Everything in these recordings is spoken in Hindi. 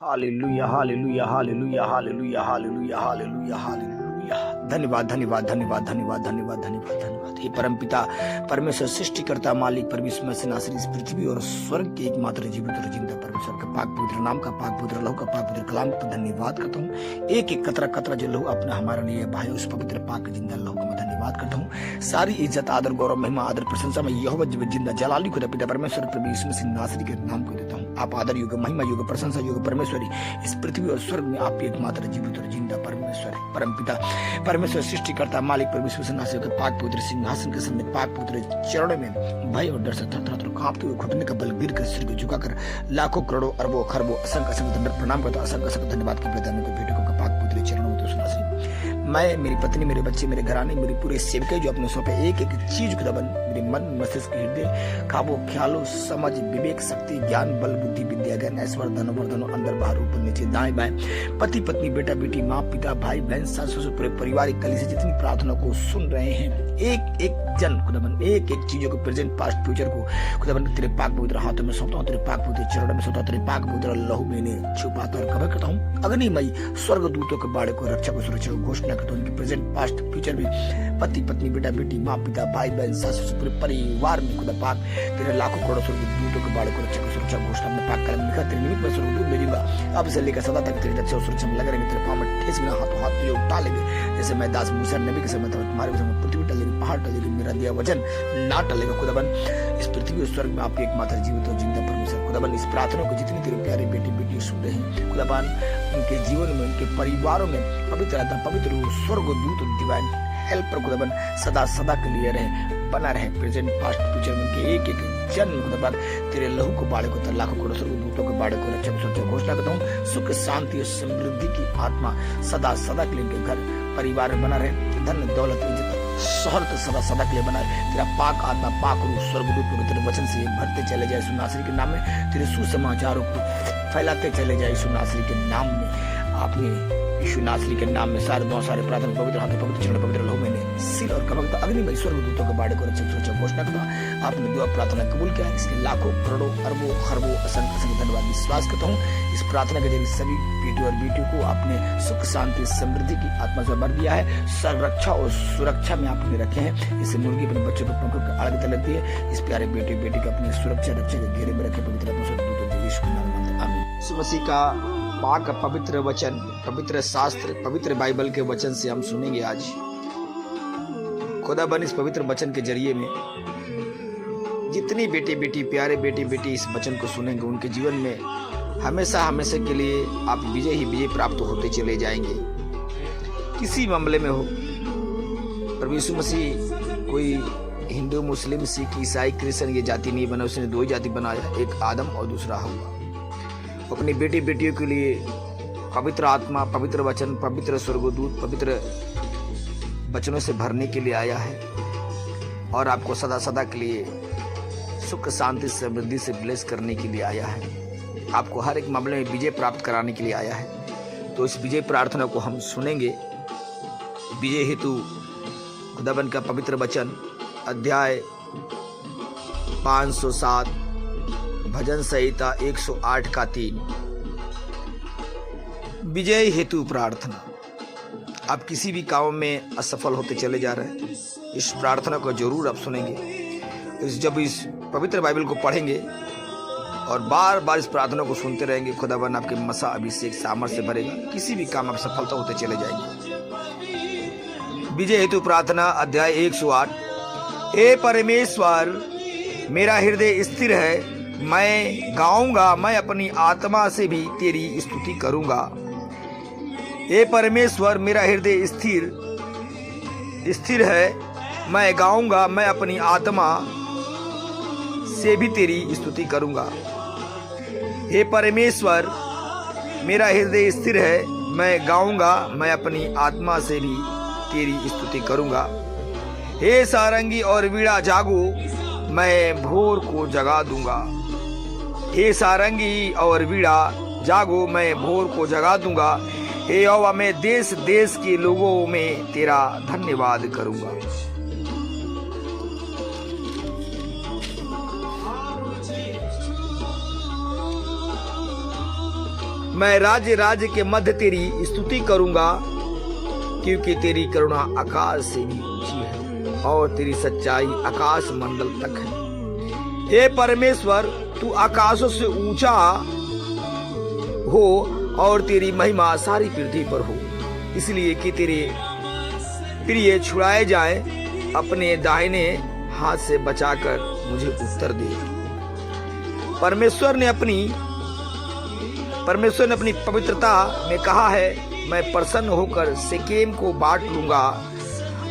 Hallelujah hallelujah hallelujah hallelujah hallelujah hallelujah hallelujah. धन्यवाद धन्यवाद धन्यवाद धन्यवाद धन्यवाद धन्यवाद धन्यवाद। हे परम पिता परमेश्वर सृष्टिकर्ता मालिक परमेश्वर मसीह नासरी इस पृथ्वी और स्वर्ग के एकमात्र जीवित और जिंदा परमेश्वर का पाक पवित्र नाम का पाक पवित्र लहू का पाक पवित्र कलाम का धन्यवाद करता हूँ। एक एक कतरा कतरा जो लहू अपना हमारे लिए भाई उस पवित्र पाक जिंदा लहू का मैं धन्यवाद करता हूँ। सारी इज्जत आदर गौरव महिमा आदर प्रशंसा में यहोवा जिंदा जलाली खुदा पिता परमेश्वर प्रभु यीशु मसीह नासरी के नाम को देता हूँ। आप आदर युग महिमा युग प्रशंसा युग परमेश्वरी इस पृथ्वी और स्वर्ग में आप एकमात्र जीवित और जिंदा परमेश्वर है। परम पिता परमेश्वर सृष्टिकर्ता मालिक परमेश्वर नासरी के पाक पवित्र सिंहासन के सामने पाक पवित्र चरणों में भय और डर से थर कांपते हुए घुटने का बल गिर कर सिर को झुकाकर लाखों करोड़ों अरबों खरबों असंख्य असंख्य दंड प्रणाम करता असंख्य असंख्य धन्यवाद के प्रदान को बेटे को पाक पवित्र चरणों में मैं मेरी पत्नी मेरे बच्चे मेरे घराने मेरे पूरे सेवक जो अपने सौंपे एक एक चीज को दबन मेरे मन मस्तिष्क हृदय काबू ख्यालों समझ विवेक शक्ति ज्ञान बल बुद्धि विद्या ज्ञान ऐश्वर्य धन वर्धन अंदर बाहर ऊपर नीचे दाएं बाएं पति पत्नी बेटा बेटी माँ पिता भाई बहन सास ससुर पूरे पारिवारिक कली से जितनी प्रार्थना को सुन रहे हैं एक एक जन खुदाबंद एक एक चीजों को प्रेजेंट पास्ट फ्यूचर को खुदाबंद तेरे पाक पवित्र हाथों में सौंपता हूँ। तेरे पाक पवित्र चरणों में सौंपता हूँ। तेरे पाक पवित्र लहू में इन्हें छुपाता और कवर करता हूँ। अग्निमय स्वर्ग दूतों के बाड़े को रक्षा को सुरक्षा को घोषणा करता हूँ। उनके प्रेजेंट पास्ट फ्यूचर में पति पत्नी बेटा बेटी माँ पिता भाई बहन सास ससुर पूरे परिवार में खुदा पाक तेरे लाखों करोड़ों स्वर्ग दूतों के बाड़े को रक्षा को सुरक्षा घोषणा में पाक कलम लिखा तेरे निमित्त में स्वर्ग दूत भेजूंगा। अब से लेकर सदा तक तेरी रक्षा और सुरक्षा में लगे रहेंगे। तेरे पाँव में ठेस बिना हाथों हाथ तुझे उठा लेंगे जैसे मैं दास मूसा नबी के समय तुम्हारे समय पृथ्वी टलेगी पहाड़ टलेगी मेरा दिया वचन ना टलेगा। खुदाबन इस पृथ्वी और स्वर्ग में आपके एकमात्र जीवित और जिंदा परमेश्वर खुदाबन इस प्रार्थना को जितनी तेरे प्यारे बेटी बेटी सुन रहे हैं खुदाबन उनके जीवन में उनके परिवारों में पवित्र आत्मा पवित्र स्वर्ग दूत डिवाइन हेल्पर खुदाबन सदा सदा के लिए रहे बना रहे प्रेजेंट पास्ट फ्यूचर में उनके एक एक जन्म खुदाबन तेरे लहू को बाड़े को लाखों करोड़ों स्वर्ग दूतों के बाड़े को रक्षा सुरक्षा घोषणा करता हूँ। सुख शांति और समृद्धि की आत्मा सदा सदा के लिए उनके घर परिवार में बना रहे धन दौलत इज्जत शोहरत सदा सदा के लिए बना रहे। तेरा पाक आत्मा पाक रूह स्वर्गदूत पवित्र वचन से भरते चले जाए यीशु नासरी के नाम में तेरे सुसमाचारों को फैलाते चले जाए यीशु नासरी के नाम में। आपने यीशु नासरी के नाम में सारे बहुत सारे प्रार्थना पवित्र हाथ पवित्र चरण पवित्र लहू में सिर और कमर अग्निमय स्वर्गदूतों के बाड़े को रक्षा सुरक्षा घोषणा करता आपने दुआ प्रार्थना कबूल किया इसलिए लाखों करोड़ों अरबों खरबों असंख्य असंख्य धन्यवाद विश्वास करता हूँ। इस प्रार्थना के जरिए सभी बेटी और बेटियों को आपने सुख शांति समृद्धि की आत्मा से भर दिया है। संरक्षा और सुरक्षा में आपने रखे हैं। इसे मुर्गी अपने बच्चों को पंखों के आड़ की लगती है। इस प्यारे बेटे बेटी को अपने सुरक्षा रक्षा के घेरे में रखे पवित्र यीशु के नाम में आमीन। यीशु मसीह का पाक पवित्र वचन पवित्र शास्त्र पवित्र बाइबल के वचन से हम सुनेंगे। आज खुदाबंद इस पवित्र वचन के जरिए में जितनी बेटी बेटी प्यारे बेटी बेटी इस वचन को सुनेंगे उनके जीवन में हमेशा हमेशा के लिए आप विजय ही विजय प्राप्त होते चले जाएंगे। किसी मामले में हो प्रभु यीशु मसीह कोई हिंदू मुस्लिम सिख ईसाई क्रिश्चियन ये जाति नहीं बना, उसने दो ही जाति बनाया, एक आदम और दूसरा हव्वा। अपनी बेटी बेटियों के लिए पवित्र आत्मा पवित्र वचन पवित्र स्वर्गदूत पवित्र वचनों से भरने के लिए आया है और आपको सदा सदा के लिए सुख शांति समृद्धि से ब्लेस करने के लिए आया है। आपको हर एक मामले में विजय प्राप्त कराने के लिए आया है। तो इस विजय प्रार्थना को हम सुनेंगे। विजय हेतु खुदाबंद का पवित्र वचन अध्याय 507 भजन संहिता 108 का 3 विजय हेतु प्रार्थना। आप किसी भी काम में असफल होते चले जा रहे हैं, इस प्रार्थना को जरूर आप सुनेंगे। जब इस पवित्र बाइबल को पढ़ेंगे और बार बार इस प्रार्थना को सुनते रहेंगे खुदावन आपके मसा अभिषेक सामर्थ्य से भरेगा। किसी भी काम आप सफलता होते चले जाएंगे। विजय हेतु प्रार्थना अध्याय 108। हे परमेश्वर मेरा हृदय स्थिर है, मैं गाऊंगा, मैं अपनी आत्मा से भी तेरी स्तुति करूंगा। हे परमेश्वर मेरा हृदय स्थिर है, मैं गाऊंगा, मैं अपनी आत्मा से भी तेरी स्तुति करूंगा। हे परमेश्वर मेरा हृदय स्थिर है, मैं गाऊंगा, मैं अपनी आत्मा से भी तेरी स्तुति करूंगा। हे सारंगी और वीणा जागो, मैं भोर को जगा दूंगा। हे सारंगी और वीणा जागो, मैं भोर को जगा दूंगा। हे यहोवा मैं देश देश के लोगों में तेरा धन्यवाद करूंगा। मैं राज्य राज्य के मध्य तेरी स्तुति करूंगा, क्योंकि तेरी करुणा आकाश से भी ऊंची है और तेरी सच्चाई आकाश मंडल तक है। हे परमेश्वर, तू आकाशों से ऊंचा हो और तेरी महिमा सारी पृथ्वी पर हो, इसलिए कि तेरे प्रिय छुड़ाए जाए, अपने दाहिने हाथ से बचाकर मुझे उत्तर दे। परमेश्वर ने अपनी पवित्रता में कहा है, मैं प्रसन्न होकर शेकेम को बांट लूंगा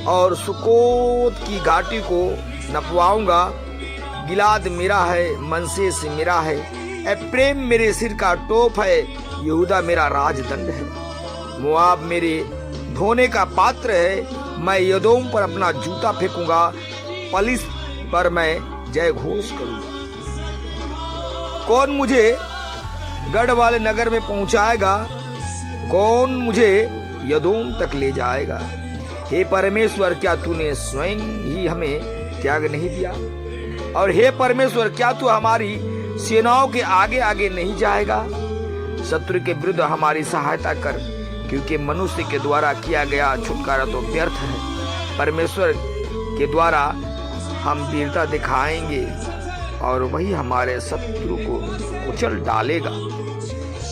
और सुकोत की घाटी को नपवाऊंगा। गिलाद मेरा है, मनसेस मेरा है, एफ्रेम मेरे सिर का टोप है, यहूदा मेरा राजदंड है। मोआब मेरे धोने का पात्र है, मैं यदोम पर अपना जूता फेंकूंगा, पलिस पर मैं जय घोष करूंगा। कौन मुझे गढ़ वाले नगर में पहुंचाएगा? कौन मुझे यदोम तक ले जाएगा? हे परमेश्वर, क्या तूने स्वयं ही हमें त्याग नहीं दिया? और हे परमेश्वर, क्या तू हमारी सेनाओं के आगे आगे नहीं जाएगा? शत्रु के विरुद्ध हमारी सहायता कर, क्योंकि मनुष्य के द्वारा किया गया छुटकारा तो व्यर्थ है। परमेश्वर के द्वारा हम वीरता दिखाएंगे और वही हमारे शत्रु को कुचल डालेगा।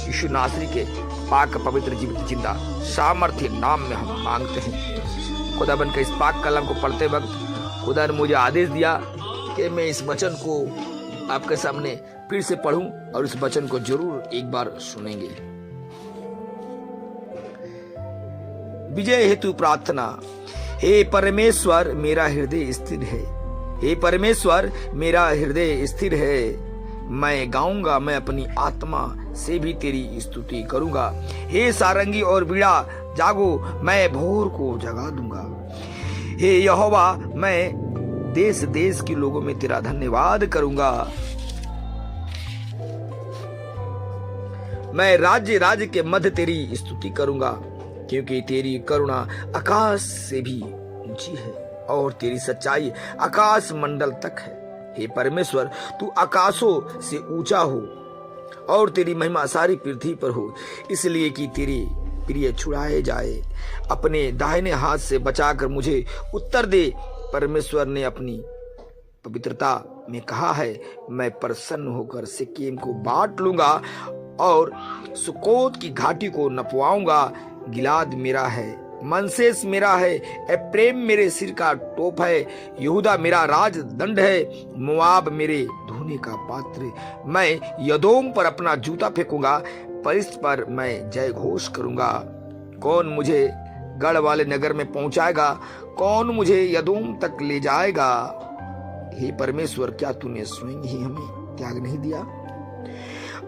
यीशु नासरी के पाक पवित्र जीवित जिंदा सामर्थ्य नाम में हम मांगते हैं। खुदाबंद के इस पाक कलम को पढ़ते वक्त खुदा ने मुझे आदेश दिया कि मैं इस वचन को आपके सामने फिर से पढ़ूं और इस वचन को जरूर एक बार सुनेंगे। विजय हेतु प्रार्थना। हे परमेश्वर, मेरा हृदय स्थिर है। हे परमेश्वर, मेरा हृदय स्थिर है। मैं गाऊंगा, मैं अपनी आत्मा से भी तेरी स्तुति करूंगा। हे सारंगी और बीड़ा, जागो, मैं भोर को जगा दूंगा। हे यहोवा, मैं देश देश के लोगों में तेरा धन्यवाद करूंगा। मैं राज्य राज्य के मध्य तेरी स्तुति करूंगा, क्योंकि तेरी करुणा आकाश से भी ऊंची है और तेरी सच्चाई आकाश मंडल तक है। हे परमेश्वर, तू आकाशों से ऊंचा हो और तेरी महिमा सारी पृथ्वी पर हो, इसलिए कि तेरे प्रिय छुड़ाए जाए, अपने दाहिने हाथ से बचाकर मुझे उत्तर दे। परमेश्वर ने अपनी पवित्रता में कहा है, मैं प्रसन्न होकर शेकेम को बांट लूंगा और सुकोत की घाटी को नपवाऊंगा। गिलाद मेरा है, मनसेस मेरा है, एफ्रेम मेरे सिर का टोप है, यहूदा मेरा राजदंड है, मोआब मेरे धोने का पात्र। मैं यदोम पर अपना जूता फेंकूंगा, पलिस पर मैं जय घोष करूंगा। कौन मुझे गढ़ वाले नगर में पहुंचाएगा? कौन मुझे यदोम तक ले जाएगा? हे परमेश्वर, क्या तूने स्वयं ही हमें त्याग नहीं दिया?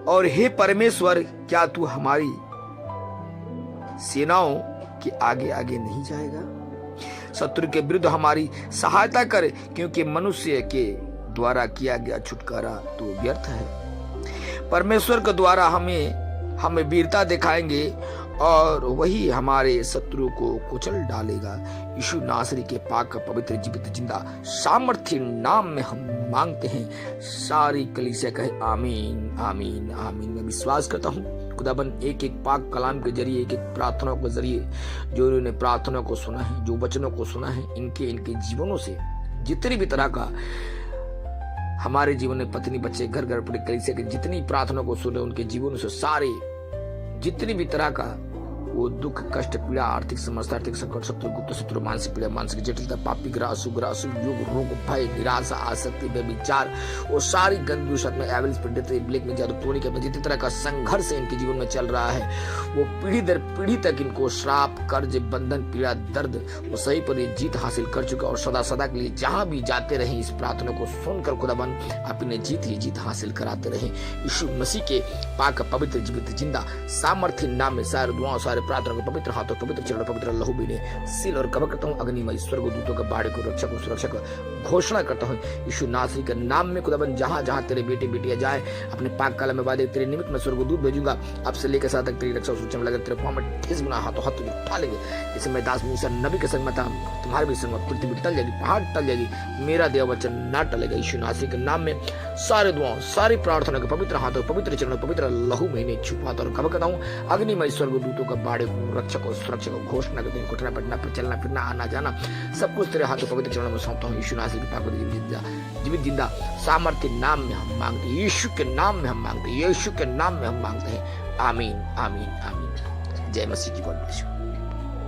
और हे परमेश्वर, क्या तू हमारी सेनाओं के आगे आगे नहीं जाएगा? शत्रु के विरुद्ध हमारी सहायता कर, क्योंकि मनुष्य के द्वारा किया गया छुटकारा तो व्यर्थ है। परमेश्वर के द्वारा हमें वीरता दिखाएंगे और वही हमारे शत्रु को कुचल डालेगा। यीशु नासरी के पाक पवित्र जीवित जिंदा सामर्थ्य नाम में हम मांगते हैं। सारी कलीसिया कहे आमीन आमीन आमीन। मैं विश्वास करता हूँ खुदाबंद एक एक पाक कलाम के जरिए, एक एक प्रार्थना के जरिए, जो इन्होंने प्रार्थना को सुना है, जो वचनों को सुना है, इनके जीवनों से जितनी भी तरह का हमारे जीवन में पत्नी बच्चे घर घर पड़े कलीसिया के जितनी प्रार्थना को सुने, उनके जीवनों से सारे जितनी भी तरह का वो दुख, कष्ट, पीड़ा, आर्थिक समस्या, आर्थिक संकट, शत्रु, गुप्त शत्रु, मानसिक पीड़ा, मानसिक जटिलता, पापी ग्रह, अशुभ युग, रोग, भय, निराशा, आसक्ति, व्यभिचार, वो सारी गंदी में एवल्स, प्रेडेटरी, ब्लैक में जादू, टोनी के जितनी तरह का संघर्ष इनके जीवन में चल रहा है, वो पीढ़ी दर पीढ़ी तक इनको श्राप, कर्ज, बंधन, पीड़ा, दर्द, वो सही पर ये जीत हासिल कर चुका और सदा सदा के लिए जहां भी जाते रहे इस प्रार्थना को सुनकर खुदाबंद अपने जीत हासिल कराते रहे। यीशु मसीह के पाक पवित्र जीवित जिंदा सामर्थ्य नाम में सारे दुआओं, सारे सारे प्रार्थना को पवित्र हाथों, पवित्र चरणों, पवित्र लहू भी ने सील और कवर करता हूँ। अग्निमय स्वर्गदूतों के बाड़े को रक्षक सुरक्षक घोषणा करता हूँ यीशु नासरी के नाम में। खुदाबंद जहां जहां तेरे बेटे बेटियां जाए अपने पाक काला में वादे तेरे निमित्त में स्वर्गदूत भेजूंगा। अब से लेकर साथ तक तेरी रक्षा सूचना में लगा तेरे पांव में ठेस बना हाथों हाथ तुझे उठा लेंगे। जैसे मैं दास मूसा नबी के संग में था, तुम्हारे भी संग में पृथ्वी टल जाएगी, पहाड़ टल जाएगी, मेरा देव वचन ना टलेगा। यीशु नासरी के नाम में सारे दुआओं, सारी प्रार्थना के पवित्र हाथों, पवित्र चरणों, पवित्र लहू महीने छुपाता और कवर करता हूँ। अग्निमय स्वर्गदूतों का बाड़े को रक्षक और सुरक्षक को घोषणा करते हैं। उठना बैठना चलना फिरना आना जाना सब कुछ तेरे हाथों पवित्र चरणों में सौंपता हूँ। यीशु नासरी के पाक जीवित जिंदा सामर्थ्य नाम में हम मांगते हैं, यीशु के नाम में हम मांगते हैं, यीशु के नाम में हम मांगते हैं। आमीन आमीन आमीन। जय मसीह की। God bless you.